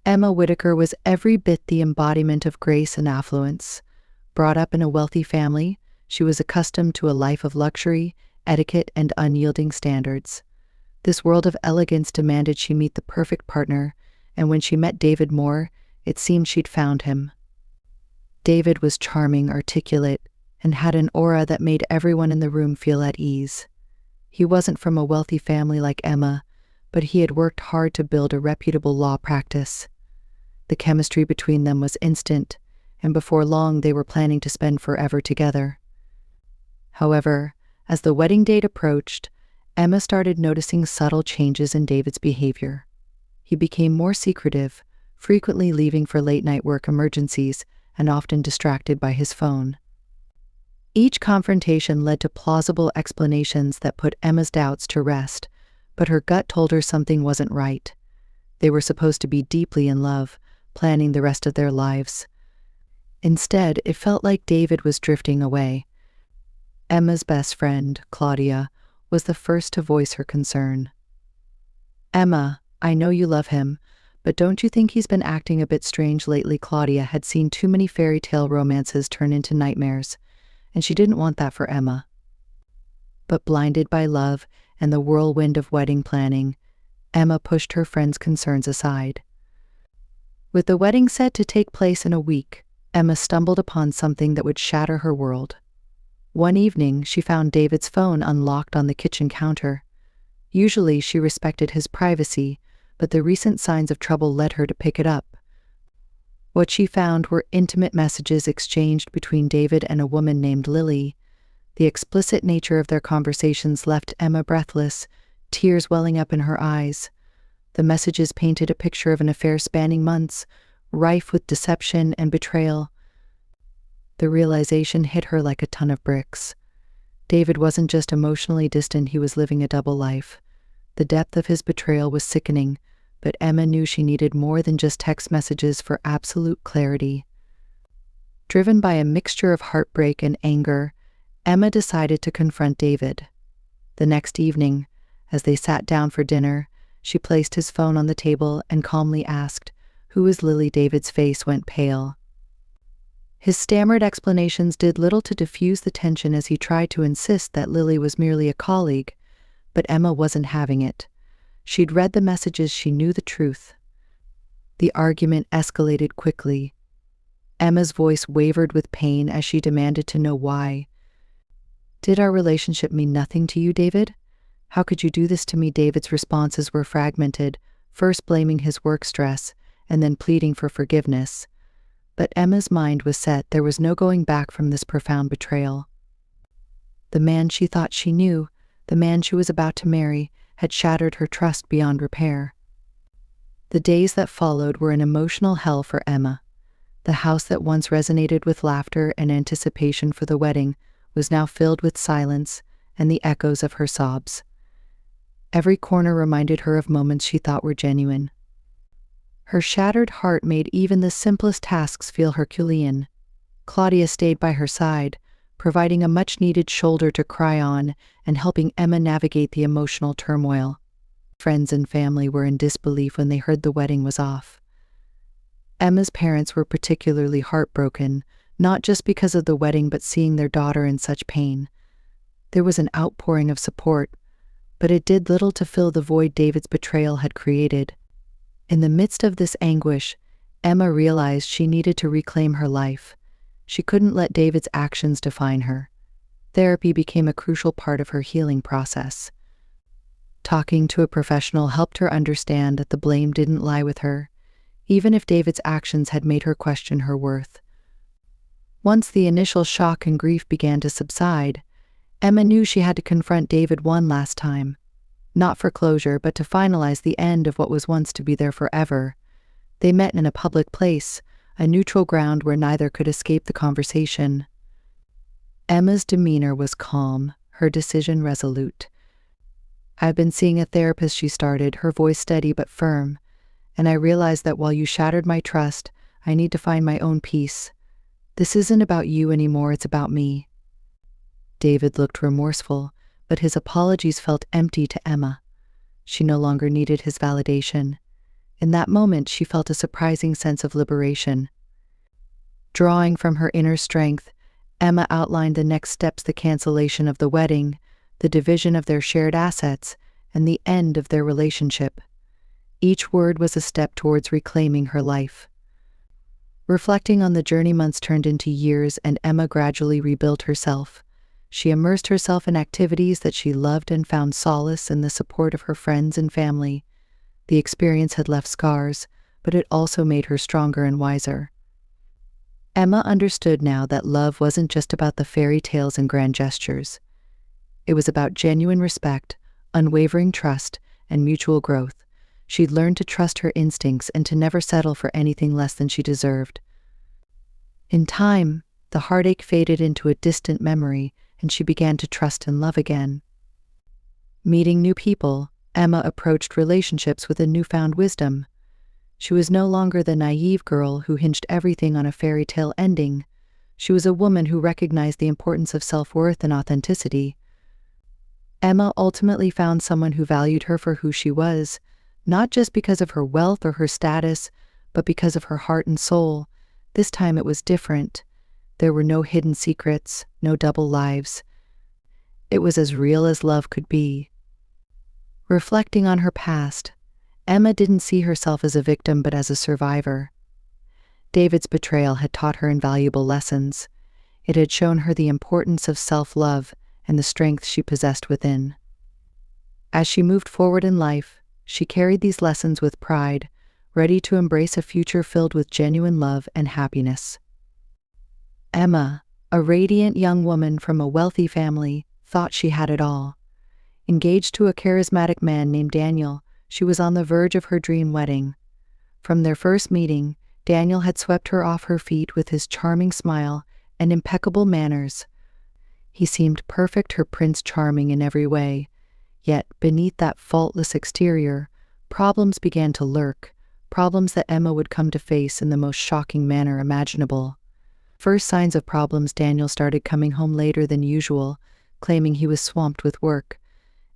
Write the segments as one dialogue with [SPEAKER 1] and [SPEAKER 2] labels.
[SPEAKER 1] Emma Whitaker was every bit the embodiment of grace and affluence. Brought up in a wealthy family, she was accustomed to a life of luxury, etiquette, and unyielding standards. This world of elegance demanded she meet the perfect partner, and when she met David Moore, it seemed she'd found him. David was charming, articulate, and had an aura that made everyone in the room feel at ease. He wasn't from a wealthy family like Emma, but he had worked hard to build a reputable law practice. The chemistry between them was instant, and before long they were planning to spend forever together. However, as the wedding date approached, Emma started noticing subtle changes in David's behavior. He became more secretive, frequently leaving for late-night work emergencies and often distracted by his phone. Each confrontation led to plausible explanations that put Emma's doubts to rest, but her gut told her something wasn't right. They were supposed to be deeply in love, planning the rest of their lives. Instead, it felt like David was drifting away. Emma's best friend, Claudia, was the first to voice her concern. "Emma, I know you love him, but don't you think he's been acting a bit strange lately?" Claudia had seen too many fairy tale romances turn into nightmares, and she didn't want that for Emma. But blinded by love and the whirlwind of wedding planning, Emma pushed her friend's concerns aside. With the wedding set to take place in a week, Emma stumbled upon something that would shatter her world. One evening, she found David's phone unlocked on the kitchen counter. Usually, she respected his privacy, but the recent signs of trouble led her to pick it up. What she found were intimate messages exchanged between David and a woman named Lily. The explicit nature of their conversations left Emma breathless, tears welling up in her eyes. The messages painted a picture of an affair spanning months, rife with deception and betrayal. The realization hit her like a ton of bricks. David wasn't just emotionally distant, he was living a double life. The depth of his betrayal was sickening, but Emma knew she needed more than just text messages for absolute clarity. Driven by a mixture of heartbreak and anger, Emma decided to confront David. The next evening, as they sat down for dinner, she placed his phone on the table and calmly asked, "Who is Lily?" David's face went pale. His stammered explanations did little to diffuse the tension as he tried to insist that Lily was merely a colleague, but Emma wasn't having it. She'd read the messages, she knew the truth. The argument escalated quickly. Emma's voice wavered with pain as she demanded to know why. "Did our relationship mean nothing to you, David? How could you do this to me?" David's responses were fragmented, first blaming his work stress and then pleading for forgiveness. But Emma's mind was set. There was no going back from this profound betrayal. The man she thought she knew, the man she was about to marry, had shattered her trust beyond repair. The days that followed were an emotional hell for Emma. The house that once resonated with laughter and anticipation for the wedding was now filled with silence and the echoes of her sobs. Every corner reminded her of moments she thought were genuine. Her shattered heart made even the simplest tasks feel Herculean. Claudia stayed by her side, providing a much-needed shoulder to cry on and helping Emma navigate the emotional turmoil. Friends and family were in disbelief when they heard the wedding was off. Emma's parents were particularly heartbroken, not just because of the wedding but seeing their daughter in such pain. There was an outpouring of support, but it did little to fill the void David's betrayal had created. In the midst of this anguish, Emma realized she needed to reclaim her life. She couldn't let David's actions define her. Therapy became a crucial part of her healing process. Talking to a professional helped her understand that the blame didn't lie with her, even if David's actions had made her question her worth. Once the initial shock and grief began to subside, Emma knew she had to confront David one last time. Not for closure, but to finalize the end of what was once to be there forever. They met in a public place, a neutral ground where neither could escape the conversation. Emma's demeanor was calm, her decision resolute. "I've been seeing a therapist," she started, her voice steady but firm, "and I realized that while you shattered my trust, I need to find my own peace. This isn't about you anymore, it's about me." David looked remorseful, but his apologies felt empty to Emma. She no longer needed his validation. In that moment, she felt a surprising sense of liberation. Drawing from her inner strength, Emma outlined the next steps: the cancellation of the wedding, the division of their shared assets, and the end of their relationship. Each word was a step towards reclaiming her life. Reflecting on the journey, months turned into years, and Emma gradually rebuilt herself. She immersed herself in activities that she loved and found solace in the support of her friends and family. The experience had left scars, but it also made her stronger and wiser. Emma understood now that love wasn't just about the fairy tales and grand gestures. It was about genuine respect, unwavering trust, and mutual growth. She'd learned to trust her instincts and to never settle for anything less than she deserved. In time, the heartache faded into a distant memory, and she began to trust and love again. Meeting new people, Emma approached relationships with a newfound wisdom. She was no longer the naive girl who hinged everything on a fairy tale ending. She was a woman who recognized the importance of self-worth and authenticity. Emma ultimately found someone who valued her for who she was, not just because of her wealth or her status, but because of her heart and soul. This time it was different. There were no hidden secrets, no double lives. It was as real as love could be. Reflecting on her past, Emma didn't see herself as a victim but as a survivor. David's betrayal had taught her invaluable lessons. It had shown her the importance of self-love and the strength she possessed within. As she moved forward in life, she carried these lessons with pride, ready to embrace a future filled with genuine love and happiness. Emma, a radiant young woman from a wealthy family, thought she had it all. Engaged to a charismatic man named Daniel, she was on the verge of her dream wedding. From their first meeting, Daniel had swept her off her feet with his charming smile and impeccable manners. He seemed perfect, her Prince Charming in every way. Yet, beneath that faultless exterior, problems began to lurk, problems that Emma would come to face in the most shocking manner imaginable. First signs of problems: Daniel started coming home later than usual, claiming he was swamped with work.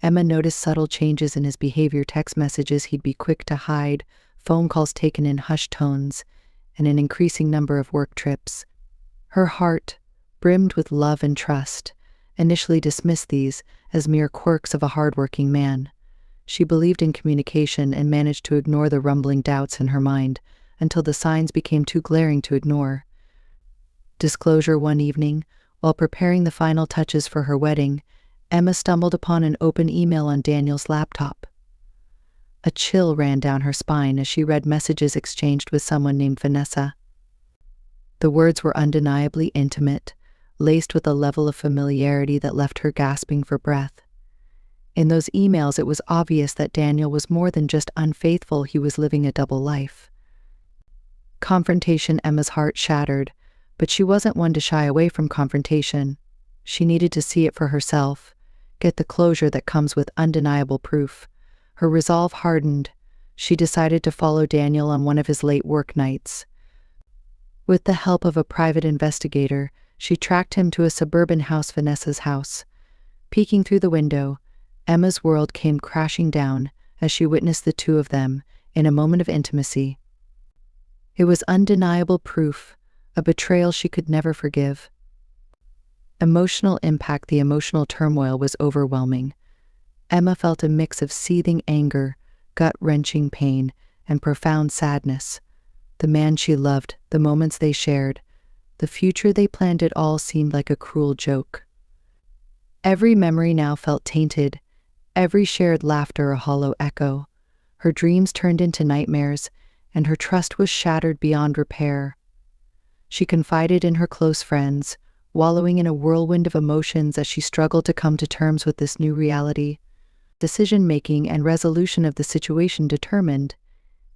[SPEAKER 1] Emma noticed subtle changes in his behavior: text messages he'd be quick to hide, phone calls taken in hushed tones, and an increasing number of work trips. Her heart, brimmed with love and trust, initially dismissed these as mere quirks of a hardworking man. She believed in communication and managed to ignore the rumbling doubts in her mind until the signs became too glaring to ignore. Disclosure: one evening, while preparing the final touches for her wedding, Emma stumbled upon an open email on Daniel's laptop. A chill ran down her spine as she read messages exchanged with someone named Vanessa. The words were undeniably intimate, laced with a level of familiarity that left her gasping for breath. In those emails, it was obvious that Daniel was more than just unfaithful; he was living a double life. Confrontation: Emma's heart shattered, but she wasn't one to shy away from confrontation. She needed to see it for herself, get the closure that comes with undeniable proof. Her resolve hardened. She decided to follow Daniel on one of his late work nights. With the help of a private investigator, she tracked him to a suburban house, Vanessa's house. Peeking through the window, Emma's world came crashing down as she witnessed the two of them in a moment of intimacy. It was undeniable proof, a betrayal she could never forgive. Emotional impact: the emotional turmoil was overwhelming. Emma felt a mix of seething anger, gut-wrenching pain, and profound sadness. The man she loved, the moments they shared, the future they planned, it all seemed like a cruel joke. Every memory now felt tainted, every shared laughter a hollow echo. Her dreams turned into nightmares, and her trust was shattered beyond repair. She confided in her close friends, wallowing in a whirlwind of emotions as she struggled to come to terms with this new reality. Decision-making and resolution of the situation determined,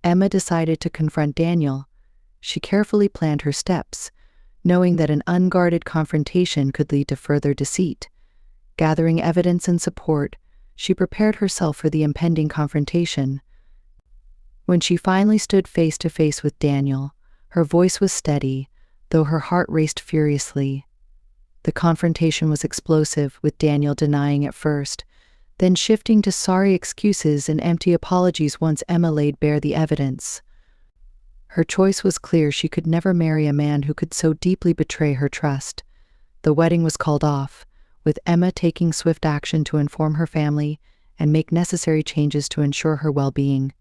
[SPEAKER 1] Emma decided to confront Daniel. She carefully planned her steps, knowing that an unguarded confrontation could lead to further deceit. Gathering evidence and support, she prepared herself for the impending confrontation. When she finally stood face to face with Daniel, her voice was steady, though her heart raced furiously. The confrontation was explosive, with Daniel denying at first, then shifting to sorry excuses and empty apologies once Emma laid bare the evidence. Her choice was clear: she could never marry a man who could so deeply betray her trust. The wedding was called off, with Emma taking swift action to inform her family and make necessary changes to ensure her well-being.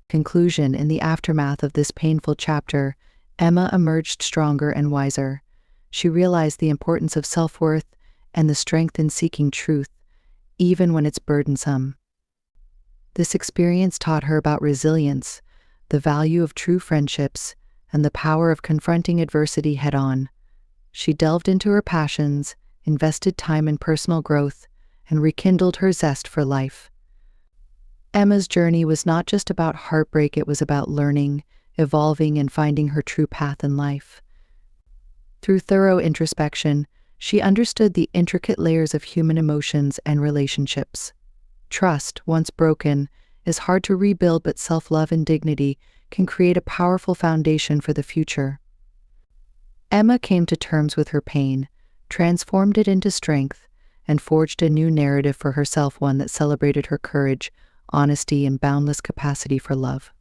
[SPEAKER 1] Conclusion: in the aftermath of this painful chapter, Emma emerged stronger and wiser. She realized the importance of self-worth and the strength in seeking truth, even when it's burdensome. This experience taught her about resilience, the value of true friendships, and the power of confronting adversity head-on. She delved into her passions, invested time in personal growth, and rekindled her zest for life. Emma's journey was not just about heartbreak, it was about learning, evolving, and finding her true path in life. Through thorough introspection, she understood the intricate layers of human emotions and relationships. Trust, once broken, is hard to rebuild, but self-love and dignity can create a powerful foundation for the future. Emma came to terms with her pain, transformed it into strength, and forged a new narrative for herself, one that celebrated her courage, honesty, and boundless capacity for love.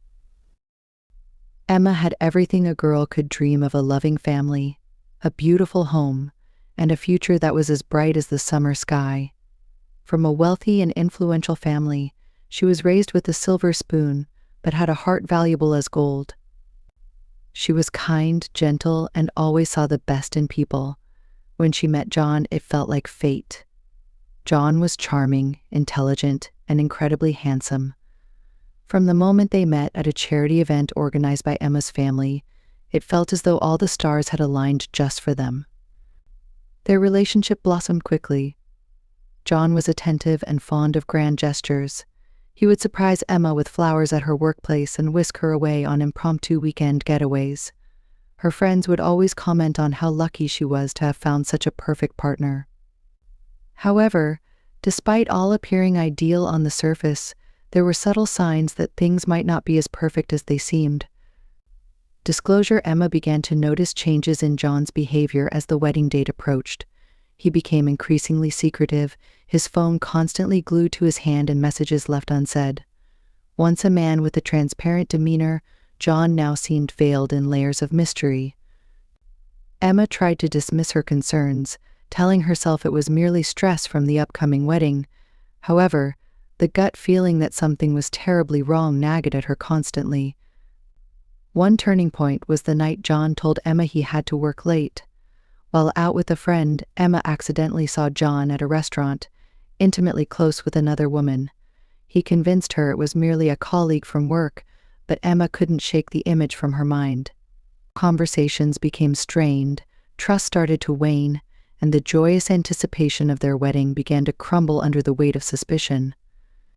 [SPEAKER 1] Emma had everything a girl could dream of: a loving family, a beautiful home, and a future that was as bright as the summer sky. From a wealthy and influential family, she was raised with a silver spoon, but had a heart valuable as gold. She was kind, gentle, and always saw the best in people. When she met John, it felt like fate. John was charming, intelligent, and incredibly handsome. From the moment they met at a charity event organized by Emma's family, it felt as though all the stars had aligned just for them. Their relationship blossomed quickly. John was attentive and fond of grand gestures. He would surprise Emma with flowers at her workplace and whisk her away on impromptu weekend getaways. Her friends would always comment on how lucky she was to have found such a perfect partner. However, despite all appearing ideal on the surface, there were subtle signs that things might not be as perfect as they seemed. Disclosure: Emma began to notice changes in John's behavior as the wedding date approached. He became increasingly secretive, his phone constantly glued to his hand and messages left unsaid. Once a man with a transparent demeanor, John now seemed veiled in layers of mystery. Emma tried to dismiss her concerns, telling herself it was merely stress from the upcoming wedding. However, the gut feeling that something was terribly wrong nagged at her constantly. One turning point was the night John told Emma he had to work late. While out with a friend, Emma accidentally saw John at a restaurant, intimately close with another woman. He convinced her it was merely a colleague from work, but Emma couldn't shake the image from her mind. Conversations became strained, trust started to wane, and the joyous anticipation of their wedding began to crumble under the weight of suspicion.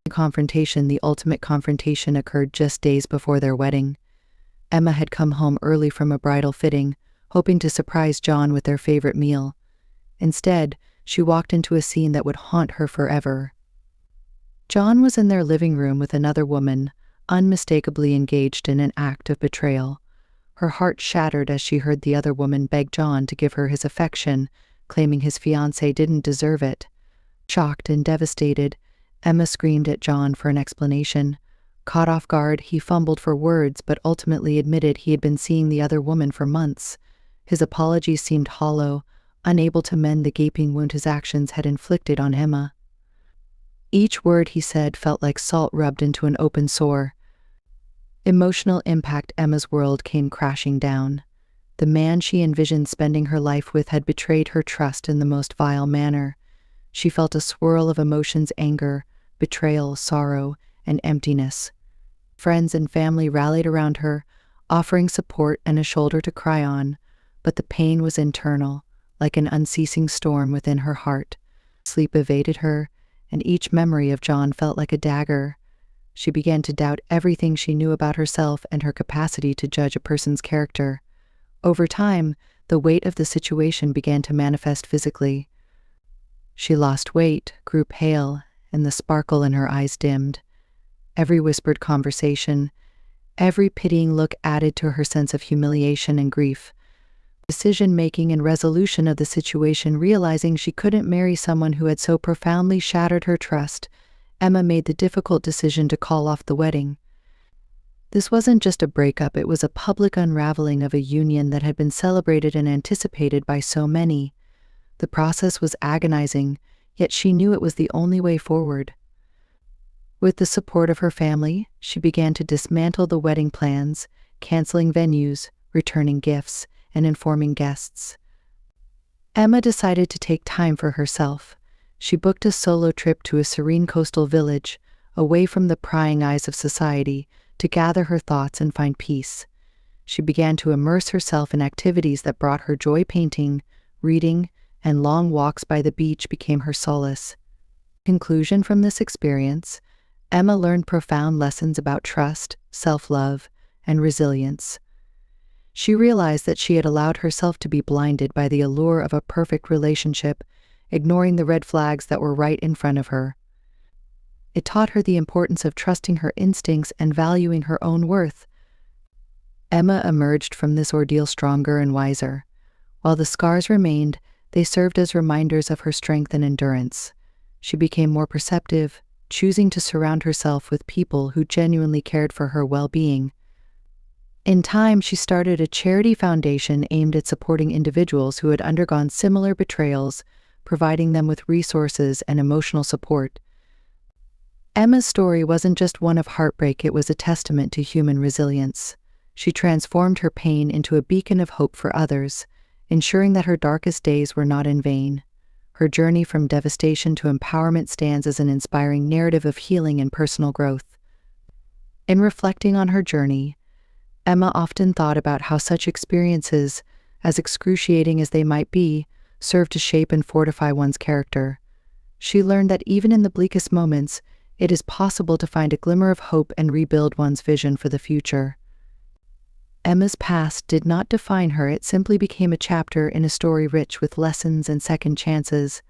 [SPEAKER 1] The ultimate confrontation occurred just days before their wedding. Emma had come home early from a bridal fitting, hoping to surprise John with their favorite meal. Instead, she walked into a scene that would haunt her forever. John was in their living room with another woman, unmistakably engaged in an act of betrayal. Her heart shattered as she heard the other woman beg John to give her his affection, claiming his fiancé didn't deserve it. Shocked and devastated, Emma screamed at John for an explanation. Caught off guard, he fumbled for words but ultimately admitted he had been seeing the other woman for months. His apologies seemed hollow, unable to mend the gaping wound his actions had inflicted on Emma. Each word he said felt like salt rubbed into an open sore. Emotional impact: Emma's world came crashing down. The man she envisioned spending her life with had betrayed her trust in the most vile manner. She felt a swirl of emotions: anger, betrayal, sorrow, and emptiness. Friends and family rallied around her, offering support and a shoulder to cry on, but the pain was internal, like an unceasing storm within her heart. Sleep evaded her, and each memory of John felt like a dagger. She began to doubt everything she knew about herself and her capacity to judge a person's character. Over time, the weight of the situation began to manifest physically. She lost weight, grew pale, and the sparkle in her eyes dimmed. Every whispered conversation, every pitying look added to her sense of humiliation and grief. Decision-making and resolution of the situation: realizing she couldn't marry someone who had so profoundly shattered her trust, Emma made the difficult decision to call off the wedding. This wasn't just a breakup, it was a public unraveling of a union that had been celebrated and anticipated by so many. The process was agonizing, yet she knew it was the only way forward. With the support of her family, she began to dismantle the wedding plans, canceling venues, returning gifts, and informing guests. Emma decided to take time for herself. She booked a solo trip to a serene coastal village, away from the prying eyes of society, to gather her thoughts and find peace. She began to immerse herself in activities that brought her joy. Painting, reading, and long walks by the beach became her solace. Conclusion from this experience, Emma learned profound lessons about trust, self-love, and resilience. She realized that she had allowed herself to be blinded by the allure of a perfect relationship, ignoring the red flags that were right in front of her. It taught her the importance of trusting her instincts and valuing her own worth. Emma emerged from this ordeal stronger and wiser. While the scars remained, they served as reminders of her strength and endurance. She became more perceptive, choosing to surround herself with people who genuinely cared for her well-being. In time, she started a charity foundation aimed at supporting individuals who had undergone similar betrayals, providing them with resources and emotional support. Emma's story wasn't just one of heartbreak, it was a testament to human resilience. She transformed her pain into a beacon of hope for others, ensuring that her darkest days were not in vain. Her journey from devastation to empowerment stands as an inspiring narrative of healing and personal growth. In reflecting on her journey, Emma often thought about how such experiences, as excruciating as they might be, serve to shape and fortify one's character. She learned that even in the bleakest moments, it is possible to find a glimmer of hope and rebuild one's vision for the future. Emma's past did not define her, it simply became a chapter in a story rich with lessons and second chances.